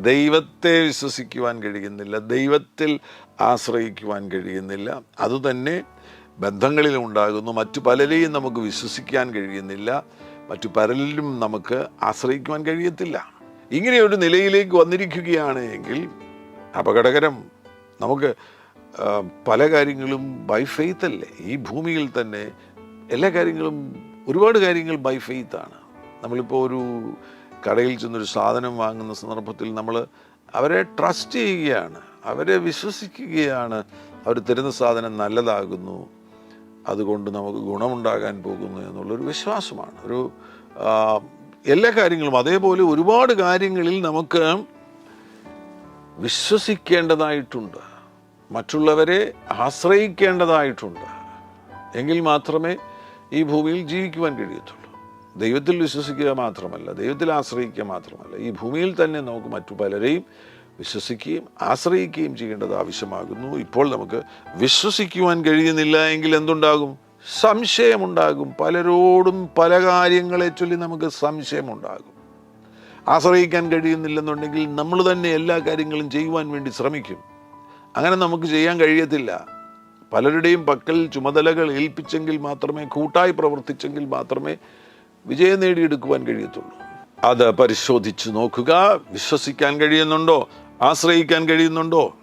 ദൈവത്തെ വിശ്വസിക്കുവാൻ കഴിയുന്നില്ല, ദൈവത്തിൽ ആശ്രയിക്കുവാൻ കഴിയുന്നില്ല. അതുതന്നെ ബന്ധങ്ങളിലും ഉണ്ടാകുന്നു. മറ്റു പലരെയും നമുക്ക് വിശ്വസിക്കാൻ കഴിയുന്നില്ല, മറ്റു പലരിലും നമുക്ക് ആശ്രയിക്കുവാൻ കഴിയത്തില്ല. ഇങ്ങനെയൊരു നിലയിലേക്ക് വന്നിരിക്കുകയാണ് എങ്കിൽ അപകടകരം. നമുക്ക് പല കാര്യങ്ങളും ബൈ ഫെയ്ത്ത് അല്ലേ. ഈ ഭൂമിയിൽ തന്നെ എല്ലാ കാര്യങ്ങളും, ഒരുപാട് കാര്യങ്ങൾ ബൈ ഫെയ്ത്താണ്. നമ്മളിപ്പോൾ ഒരു കടയിൽ ചെന്നൊരു സാധനം വാങ്ങുന്ന സന്ദർഭത്തിൽ നമ്മൾ അവരെ ട്രസ്റ്റ് ചെയ്യുകയാണ്, അവരെ വിശ്വസിക്കുകയാണ്. അവർ തരുന്ന സാധനം നല്ലതാകുന്നു, അതുകൊണ്ട് നമുക്ക് ഗുണമുണ്ടാകാൻ പോകുന്നു എന്നുള്ളൊരു വിശ്വാസമാണ്. എല്ലാ കാര്യങ്ങളും അതേപോലെ ഒരുപാട് കാര്യങ്ങളിൽ നമുക്ക് വിശ്വസിക്കേണ്ടതായിട്ടുണ്ട്, മറ്റുള്ളവരെ ആശ്രയിക്കേണ്ടതായിട്ടുണ്ട്. എങ്കിൽ മാത്രമേ ഈ ഭൂമിയിൽ ജീവിക്കുവാൻ കഴിയത്തുള്ളൂ. ദൈവത്തിൽ വിശ്വസിക്കുക മാത്രമല്ല, ദൈവത്തിൽ ആശ്രയിക്കുക മാത്രമല്ല, ഈ ഭൂമിയിൽ തന്നെ നമുക്ക് മറ്റു പലരെയും വിശ്വസിക്കുകയും ആശ്രയിക്കുകയും ചെയ്യേണ്ടത് ആവശ്യമാകുന്നു. ഇപ്പോൾ നമുക്ക് വിശ്വസിക്കുവാൻ കഴിയുന്നില്ല എങ്കിൽ എന്തുണ്ടാകും? സംശയമുണ്ടാകും. പലരോടും പല കാര്യങ്ങളെ ചൊല്ലി നമുക്ക് സംശയമുണ്ടാകും. ആശ്രയിക്കാൻ കഴിയുന്നില്ലെന്നുണ്ടെങ്കിൽ നമ്മൾ തന്നെ എല്ലാ കാര്യങ്ങളും ചെയ്യുവാൻ വേണ്ടി ശ്രമിക്കും. അങ്ങനെ നമുക്ക് ചെയ്യാൻ കഴിയത്തില്ല. പലരുടെയും പക്കൽ ചുമതലകൾ ഏൽപ്പിച്ചെങ്കിൽ മാത്രമേ, കൂട്ടായി പ്രവർത്തിച്ചെങ്കിൽ മാത്രമേ വിജയം നേടിയെടുക്കുവാൻ കഴിയത്തുള്ളൂ. അത് പരിശോധിച്ച് നോക്കുക. വിശ്വസിക്കാൻ കഴിയുന്നുണ്ടോ? ആശ്രയിക്കാൻ കഴിയുന്നുണ്ടോ?